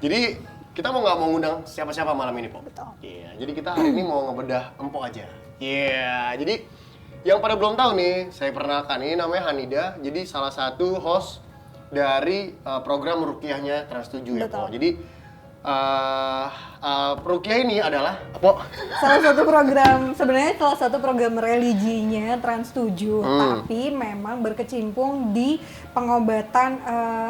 Jadi kita nggak mau ngundang siapa-siapa malam ini, Pok. Betul. Iya, jadi kita hari ini mau ngebedah empok aja. Iya, jadi yang pada belum tahu nih, saya perkenalkan, ini namanya Hanida. Jadi salah satu host dari program Ruqyahnya Trans7 ya, Betul. Pok. Jadi Ruqyah ini adalah, Pok, Sebenarnya salah satu program religinya Trans7, tapi memang berkecimpung di pengobatan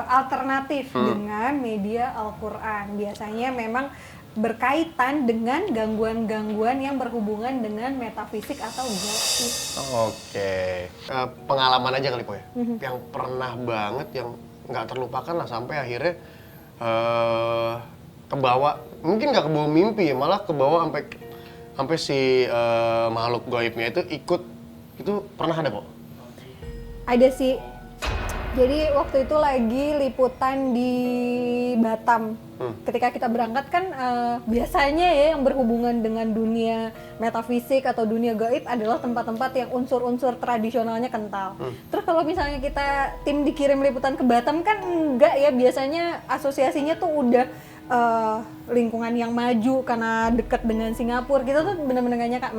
alternatif dengan media Al-Quran. Biasanya memang berkaitan dengan gangguan-gangguan yang berhubungan dengan metafisik atau gaib. Oke. Pengalaman aja kali, Pok ya. Yang pernah banget, yang nggak terlupakan lah sampai akhirnya kebawa, mungkin nggak kebawa mimpi ya, malah kebawa sampai si makhluk gaibnya itu ikut, itu pernah ada, Pok? Ada sih. Jadi waktu itu lagi liputan di Batam. Ketika kita berangkat kan biasanya ya yang berhubungan dengan dunia metafisik atau dunia gaib adalah tempat-tempat yang unsur-unsur tradisionalnya kental. Terus kalau misalnya kita tim dikirim liputan ke Batam kan enggak ya, biasanya asosiasinya tuh udah lingkungan yang maju karena dekat dengan Singapura. Kita tuh bener-bener gak nyangka.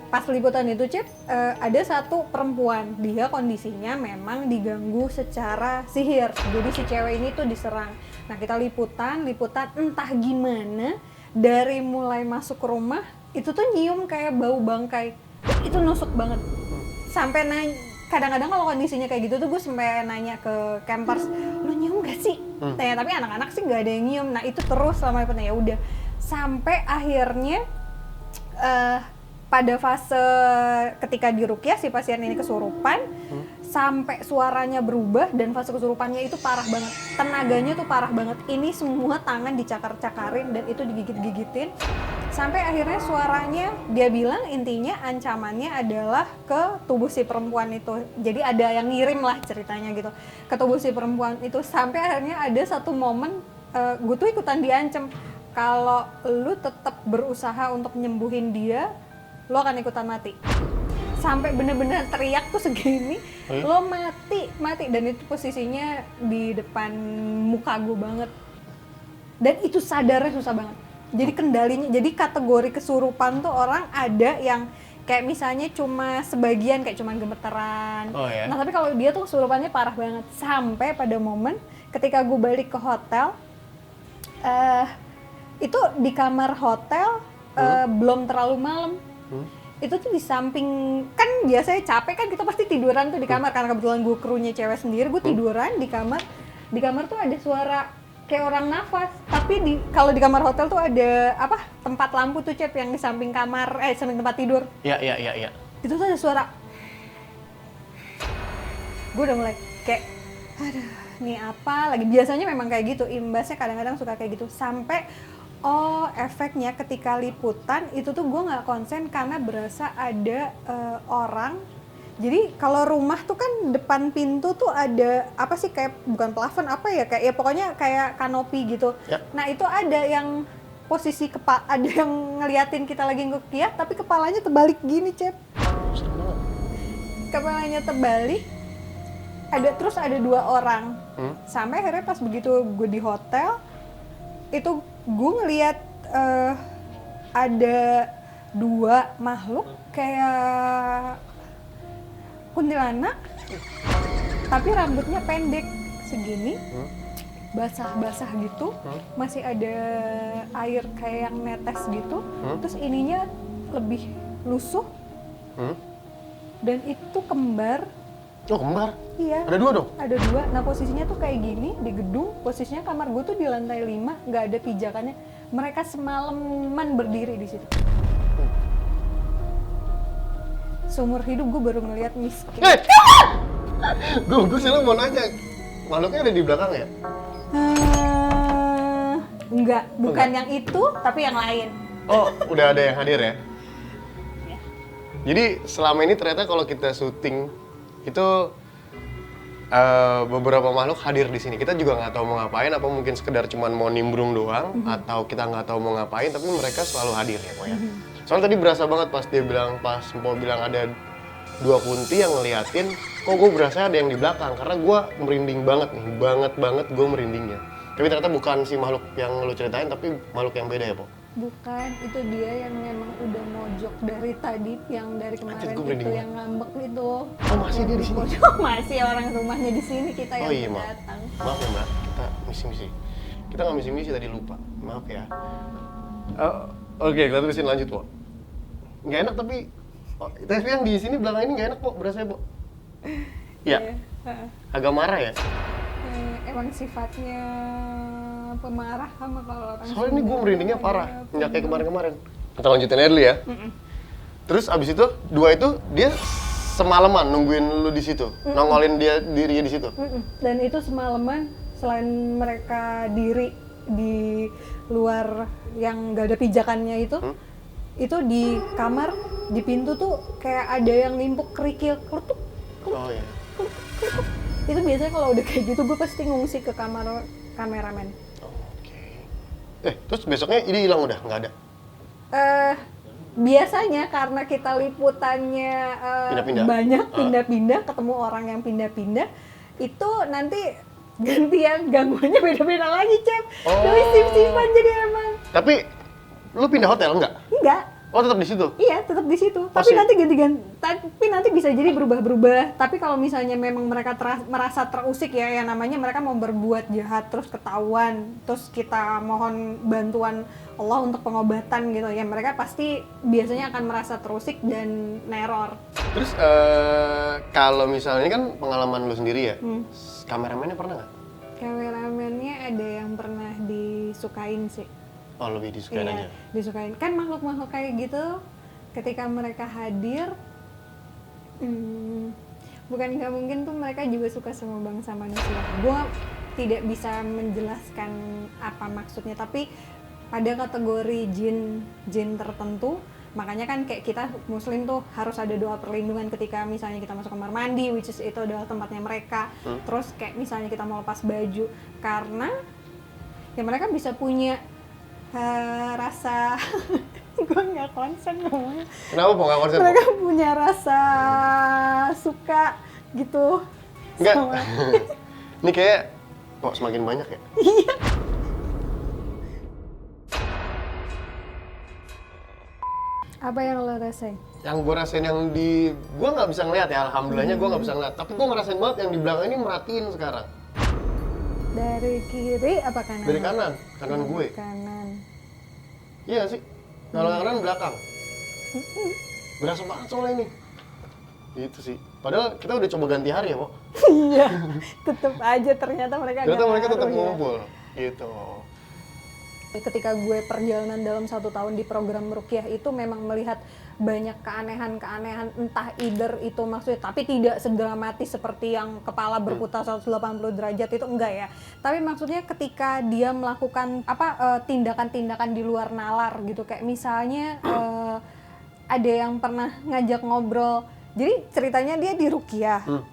Pas liputan itu, Cip, ada satu perempuan, dia kondisinya memang diganggu secara sihir. Jadi si cewek ini tuh diserang. Nah, kita liputan entah gimana, dari mulai masuk ke rumah, itu tuh nyium kayak bau bangkai. Itu nusuk banget. Sampai kadang-kadang kalau kondisinya kayak gitu tuh gue sampai nanya ke campers, lu nyium gak sih? Tanya, tapi anak-anak sih gak ada yang nyium. Nah, itu terus selama liputan, ya udah. Sampai akhirnya pada fase ketika diruqyah si pasien ini kesurupan, sampai suaranya berubah dan fase kesurupannya itu parah banget. Tenaganya tuh parah banget. Ini semua tangan dicakar-cakarin dan itu digigit-gigitin. Sampai akhirnya suaranya, dia bilang intinya ancamannya adalah ke tubuh si perempuan itu. Jadi ada yang ngirim lah ceritanya gitu ke tubuh si perempuan itu. Sampai akhirnya ada satu momen gue tuh ikutan diancem. Kalau lu tetap berusaha untuk nyembuhin dia, lo akan ikutan mati. Sampai bener-bener teriak tuh segini, lo mati. Dan itu posisinya di depan muka gue banget. Dan itu sadarnya susah banget. Jadi kendalinya, jadi kategori kesurupan tuh orang ada yang kayak misalnya cuma sebagian, kayak cuma gemeteran. Oh, ya? Nah tapi kalau dia tuh kesurupannya parah banget. Sampai pada momen ketika gue balik ke hotel, itu di kamar hotel belum terlalu malam. Itu tuh di samping, kan biasanya capek kan kita pasti tiduran tuh di kamar, karena kebetulan gue krunya cewek sendiri, gue tiduran di kamar tuh ada suara kayak orang nafas. Tapi kalau di kamar hotel tuh ada tempat lampu tuh, Cep, yang di samping kamar, samping tempat tidur. Iya. Itu tuh ada suara. Gue udah mulai kayak, aduh, ini apa lagi. Biasanya memang kayak gitu, imbasnya kadang-kadang suka kayak gitu. Sampai efeknya ketika liputan itu tuh gue nggak konsen karena berasa ada orang. Jadi kalau rumah tuh kan depan pintu tuh ada apa sih, kayak bukan plafon kayak ya pokoknya kayak kanopi gitu. Ya. Nah itu ada yang posisi ada yang ngeliatin kita lagi nguqyah tapi kepalanya terbalik gini, Cep. Kepalanya terbalik. Terus ada 2 orang. Sampai akhirnya pas begitu gue di hotel itu gue ngeliat ada 2 makhluk kayak kuntilanak, tapi rambutnya pendek segini, basah-basah gitu, masih ada air kayak yang netes gitu, terus ininya lebih lusuh, dan itu kembar. Oh, kembar? Iya. Ada 2 dong? Ada 2. Nah posisinya tuh kayak gini di gedung. Posisinya kamar gue tuh di lantai 5, nggak ada pijakannya. Mereka semalaman berdiri di situ. Seumur hidup gue baru ngeliat miskin. Gue sih mau nanya, makhluknya ada di belakang ya? Enggak, bukan yang itu, tapi yang lain. Oh, udah ada yang hadir ya? Jadi selama ini ternyata kalau kita syuting itu beberapa makhluk hadir di sini. Kita juga nggak tahu mau ngapain, apa mungkin sekedar cuman mau nimbrung doang, atau kita nggak tahu mau ngapain, tapi mereka selalu hadir ya, Pok ya. Soalnya tadi berasa banget pas Mpok bilang ada 2 kunti yang ngeliatin, kok gue berasa ada yang di belakang, karena gue merinding banget nih, banget gue merindingnya. Tapi ternyata bukan si makhluk yang lu ceritain, tapi makhluk yang beda ya, Po? Bukan, itu dia yang memang udah mojok dari tadi, yang dari kemarin Anjir, gua itu merinding yang ngambek itu. Oh, masih dia di sini? Masih orang rumahnya di sini, kita yang Oh iya, Mbak. datang. Maaf ya, Mbak. Kita misi-misi. Kita nggak misi-misi tadi, lupa. Maaf ya. Oke, kita terusin lanjut, Po. Nggak enak tapi... tapi yang di sini belakang ini nggak enak, Po. Berasanya, Po. Iya. Heeh. Agak marah ya. Emang sifatnya pemarah sama kalau orang. Soalnya ini gue Sunda. merindingnya parah. Nggak kayak kemarin-kemarin. Kita lanjutin aja dulu ya. Terus abis itu, dua itu dia semalaman nungguin lu di situ. Nongolin dia dirinya di situ. Dan itu semalaman, selain mereka diri di luar yang gak ada pijakannya itu di kamar, di pintu tuh kayak ada yang nimpuk kerikil, kletuk, Oh iya. kletuk, kletuk. Itu biasanya kalau udah kayak gitu gue pasti ngungsi ke kamar kameramen. Oke. Terus besoknya ini hilang udah? Nggak ada? Biasanya karena kita liputannya Pindah-pindah. banyak pindah-pindah, ketemu orang yang pindah-pindah, itu nanti gantian gangguannya beda-beda lagi, Cep. Tapi sip-sipan jadi emang. Tapi lu pindah hotel nggak? Enggak. Oh tetap di situ? Iya, tetap di situ. Tapi Masih- nanti tapi nanti bisa jadi berubah-berubah. Tapi kalau misalnya memang mereka merasa terusik ya, yang namanya mereka mau berbuat jahat terus ketahuan, terus kita mohon bantuan Allah untuk pengobatan gitu ya, mereka pasti biasanya akan merasa terusik dan neror. Terus kalau misalnya ini kan pengalaman lu sendiri ya, kameramennya pernah nggak? Kameramennya ada yang pernah disukain sih. Oh lebih disukain aja? Disukain. Kan makhluk-makhluk kayak gitu, ketika mereka hadir, bukan nggak mungkin tuh mereka juga suka sama bangsa manusia. Gua tidak bisa menjelaskan apa maksudnya, tapi pada kategori jin tertentu, makanya kan kayak kita muslim tuh harus ada doa perlindungan ketika misalnya kita masuk kamar mandi, which is itu adalah tempatnya mereka. Terus kayak misalnya kita mau lepas baju, karena ya mereka bisa punya rasa gue nggak konsen ngomongnya. Kenapa Po nggak konsen? Mereka punya rasa suka gitu. Enggak. sama- Ini kayak kok semakin banyak ya? Iya. Apa yang lo rasain? Yang gue rasain yang di... Gue nggak bisa ngeliat ya, alhamdulillahnya gue nggak bisa ngeliat. Tapi gue ngerasain banget yang di belakang ini merhatiin sekarang. Dari kiri apa kanan? Dari kanan gue. Kanan. Iya sih, kalau kanan belakang. Berasa banget soalnya ini. Gitu sih. Padahal kita udah coba ganti hari ya, Po. Iya, tetep aja ternyata mereka Ternyata nggak mereka tetap ngaruh ya. ngumpul. Gitu. Ketika gue perjalanan dalam 1 tahun di program Ruqyah itu memang melihat banyak keanehan-keanehan, entah either itu maksudnya, tapi tidak sedramatis seperti yang kepala berputar 180 derajat itu enggak ya. Tapi maksudnya ketika dia melakukan tindakan-tindakan di luar nalar gitu, kayak misalnya ada yang pernah ngajak ngobrol. Jadi ceritanya dia di Ruqyah.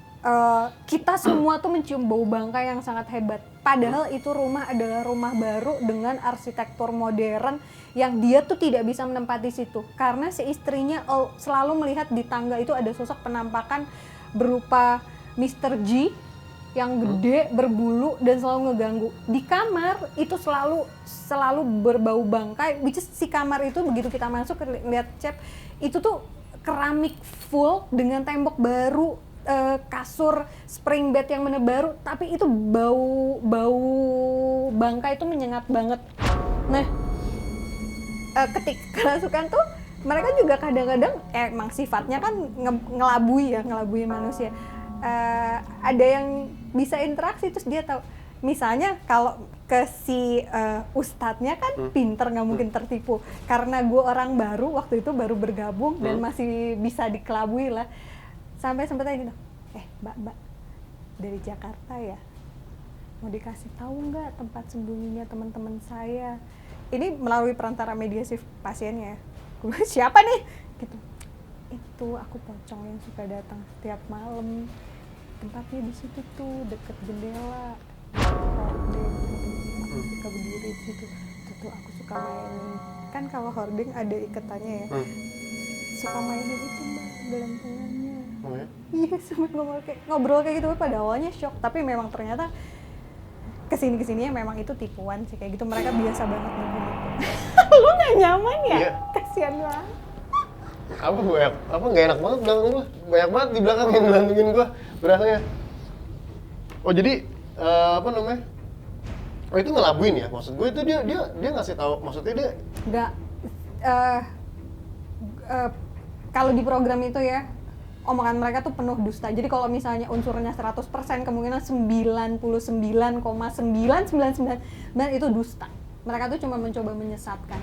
Kita semua tuh mencium bau bangkai yang sangat hebat. Padahal itu rumah adalah rumah baru dengan arsitektur modern yang dia tuh tidak bisa menempati situ. Karena si istrinya selalu melihat di tangga itu ada sosok penampakan berupa Mr. G yang gede, berbulu, dan selalu ngeganggu. Di kamar itu selalu berbau bangkai. Which is si kamar itu begitu kita masuk lihat Cep, itu tuh keramik full dengan tembok baru, kasur spring bed yang bener baru, tapi itu bau bangkai itu menyengat banget. Nah, ketika kerasukan tuh mereka juga kadang-kadang emang sifatnya kan ngelabui manusia. Ada yang bisa interaksi, terus dia tahu. Misalnya kalau ke si ustadznya kan pinter, nggak mungkin tertipu. Karena gue orang baru, waktu itu baru bergabung dan masih bisa dikelabui lah. Sampai tanya gitu, mbak dari Jakarta ya, mau dikasih tahu nggak tempat sembunyinya teman-teman saya? Ini melalui perantara mediasi pasiennya ya. Gue siapa nih? Gitu. Itu aku pocong yang suka datang setiap malam. Tempatnya di situ tuh deket jendela. Hordeng. Aku suka berdiri di situ. Tuh aku suka mainin. Kan kalau hordeng ada ikatannya ya. Suka mainin itu mbak gelantungannya. Oh ya? Iya, sempat ngobrol kayak gitu. Pada awalnya shock, tapi memang ternyata kesininya memang itu tipuan sih kayak gitu, mereka biasa banget nungguin itu. Lu nggak nyaman ya? Iya. Kasian banget. Apa nggak enak banget belakang gua, banyak banget di belakang yang ngelantungin gua berasanya. Oh jadi apa namanya, oh itu ngelabuin ya, maksud gue itu dia ngasih tahu, maksudnya dia Nggak, kalau di program itu ya, omongan mereka tuh penuh dusta. Jadi kalau misalnya unsurnya 100%, kemungkinan 99,999 itu dusta. Mereka tuh cuma mencoba menyesatkan.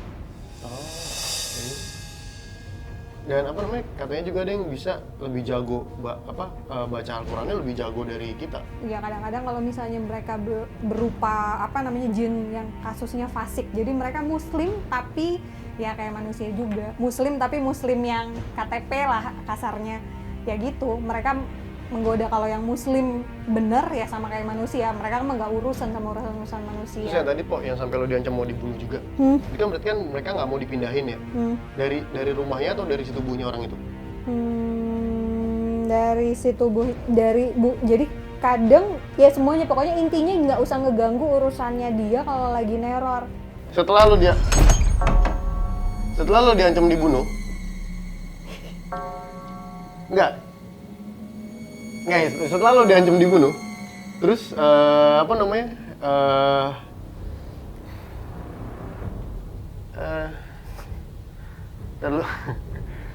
dan apa namanya, katanya juga ada yang bisa lebih jago baca Al-Qur'annya lebih jago dari kita. Ya kadang-kadang kalau misalnya mereka berupa apa namanya jin yang kasusnya fasik. Jadi mereka muslim tapi ya kayak manusia juga. Muslim tapi muslim yang KTP lah kasarnya. Ya gitu, mereka menggoda. Kalau yang muslim bener ya sama kayak manusia, mereka kan nggak urusan sama urusan manusia. Terus yang tadi kok yang sampai lo diancam mau dibunuh juga, itu kan berarti kan mereka nggak mau dipindahin ya, dari rumahnya atau dari si tubuhnya orang itu? Dari si tubuh, jadi kadang ya semuanya, pokoknya intinya nggak usah ngeganggu urusannya dia kalau lagi neror. Setelah lo diancam dibunuh, setelah lo diancam dibunuh, terus apa namanya,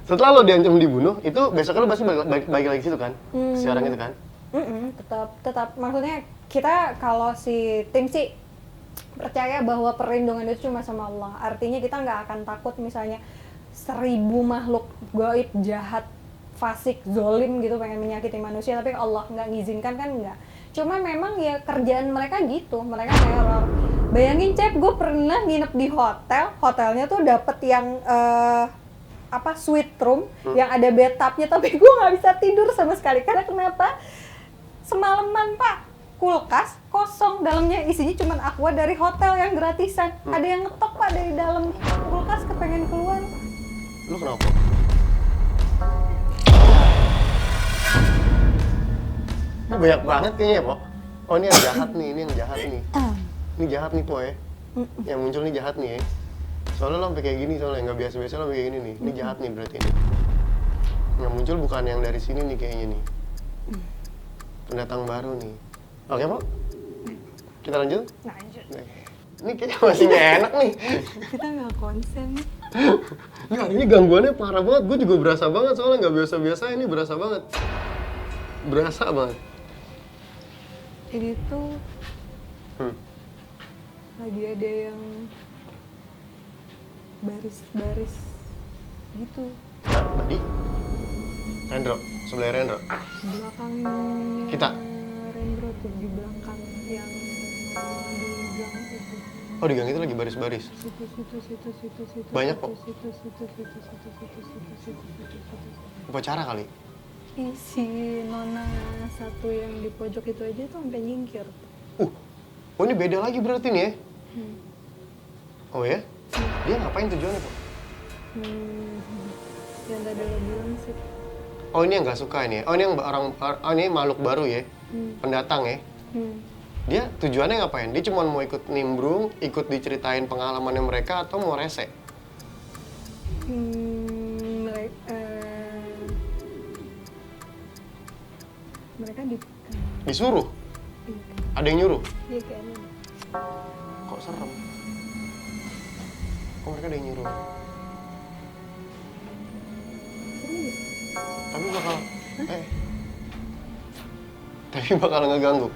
setelah lo diancam dibunuh, itu besoknya lo pasti balik lagi situ kan, siaran itu kan? Tetap maksudnya kita kalau si tim sih percaya bahwa perlindungan itu cuma sama Allah. Artinya kita nggak akan takut misalnya 1000 makhluk gaib jahat, fasik, zolim gitu pengen menyakiti manusia, tapi Allah nggak ngizinkan kan, nggak. Cuma memang ya kerjaan mereka gitu, mereka neror. Bayangin Cep, gue pernah nginep di hotelnya tuh dapet yang suite room yang ada bathtubnya, tapi gue nggak bisa tidur sama sekali. Karena kenapa? Semalaman Pak, kulkas kosong, dalamnya isinya cuma aqua dari hotel yang gratisan. Ada yang ngetok Pak dari dalam kulkas, kepengen keluar. Lu kenapa? Ini banyak banget kayaknya ya, Po. Oh ini yang jahat nih, Ini jahat nih, Po ya. Yang muncul nih jahat nih ya. Soalnya lo sampai kayak gini, soalnya nggak biasa-biasa lo kayak gini nih. Ini jahat nih berarti ini. Yang muncul bukan yang dari sini nih kayaknya nih. Pendatang baru nih. Oke, Po? Kita lanjut? Lanjut. Ini kayaknya masih nggak enak nih. Kita nggak konsen nih. Nggak, ini gangguannya parah banget. Gue juga berasa banget, soalnya nggak biasa-biasa ini berasa banget. Berasa banget. Ini tuh lagi ada yang baris-baris gitu. Tadi? Rendro, sebelah Rendro. Belakangnya Kita? Rendro tuh di belakang yang di gang itu. Oh di gang itu lagi baris-baris? Situ. Banyak kok. Situ. Upacara kali? Si nona satu yang di pojok itu aja tuh sampai nyingkir. Oh ini beda lagi berarti nih ya? Oh ya? Dia ngapain tujuannya, Pak? Yang tadi lo bilang sih. Oh ini yang nggak suka ini ya? Oh ini yang ini makhluk baru ya? Pendatang ya? Dia tujuannya ngapain? Dia cuma mau ikut nimbrung, ikut diceritain pengalamannya mereka, atau mau rese? Mereka Disuruh? Ada yang nyuruh? Iya kayaknya. Kok serem? Kok mereka ada yang nyuruh? Tapi bakal ngeganggu?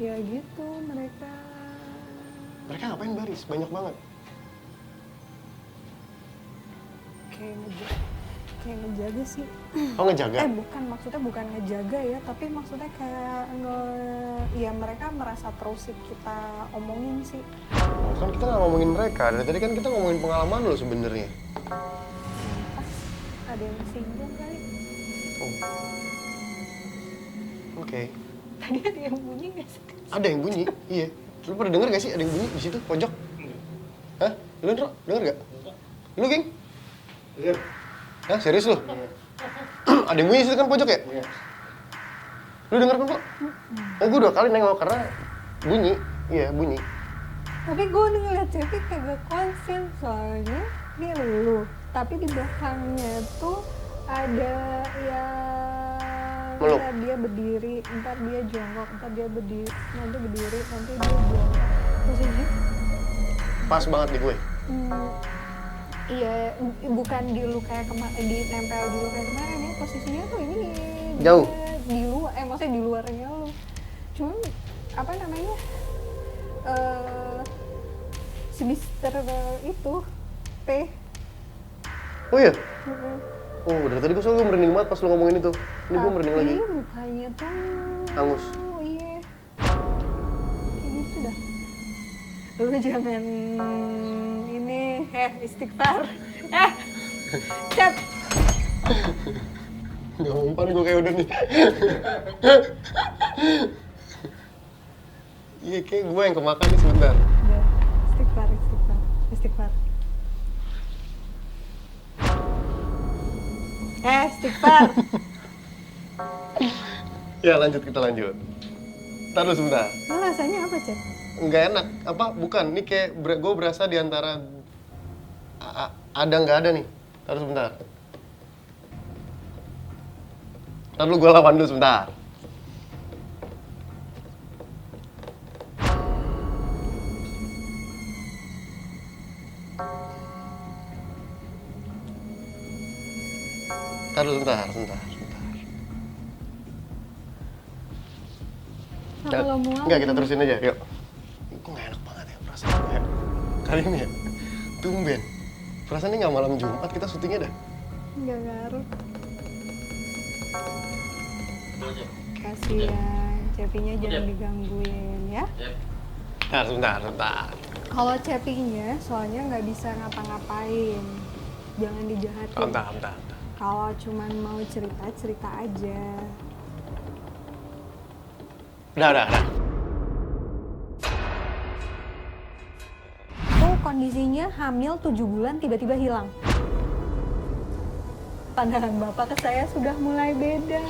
Ya gitu mereka. Mereka ngapain baris? Banyak banget. Kayak ngejaga sih. Oh ngejaga? Bukan, maksudnya bukan ngejaga ya, tapi maksudnya kayak ya mereka merasa terus kita omongin sih. Oh, kan kita nggak ngomongin mereka, dari tadi kan kita ngomongin pengalaman lo sebenarnya. Ada yang singgung kali. Oh. Oke. Tadi ada yang bunyi nggak sih? Ada yang bunyi, iya. Lu pada denger gak sih ada yang bunyi di situ pojok? Hah? Lu Ndro, denger gak? Lu Ging? Iya. Hah, serius lu? Ada yang bunyi di situ kan pojok ya? Iya. Lu denger kan kok? Oh, gue 2 kali nengok karena bunyi. Iya, bunyi. Tapi gue udah ngeliat Cepi kagak konsen, soalnya ini lu. Tapi di belakangnya tuh ada yang Meluk. ntar dia berdiri, ntar dia jongkok, ntar dia berdiri, nanti berdiri, nanti dia jongkok. Posisinya Pas banget di gue. iya, bukan di lu kayak di nempel di lu kayak kemarin ya. Posisinya tuh ini Jauh. dia di luar, maksudnya di luarnya lu. Cuman apa namanya? Si Mister itu P. Oh iya? Mm-mm. Oh, dari tadi gue soalnya merinding banget pas lu ngomongin itu. Ini gue merinding lagi. Tapi mukanya tuh Hangus. iya. Kayak gitu dah. Lu jangan ini istighfar. Cep. Gak umpan gue kayak udah nih. Iya, kayak gue yang kemakan nih sebentar. Udah, istighfar. Istighfar. Ya, kita lanjut. Ntar dulu sebentar. Lu rasanya apa, Cep? Nggak enak. Apa? Bukan. Ini kayak gue berasa di antara ada nggak ada nih. Ntar dulu sebentar. Ntar dulu gue lawan dulu sebentar. Ntar dulu sebentar. Kalau mual. Enggak, kita terusin aja, yuk. Kok nggak enak banget ya perasaan gue. Kali ini ya, tumben. Perasaan ini nggak malam Jumat, kita syutingnya dah. Nggak ngaruh. Kasihan, Cepinya jangan digangguin ya. Sebentar. Kalau Cepinya soalnya nggak bisa ngapa-ngapain. Jangan dijahatin. Bentar. Kalau cuman mau cerita aja. Udah. Tuh kondisinya hamil 7 bulan tiba-tiba hilang. Pandangan Bapak ke saya sudah mulai beda.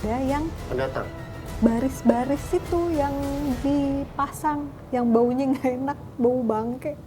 Ada yang Pendatang. baris-baris itu yang dipasang, yang baunya nggak enak, bau bangke.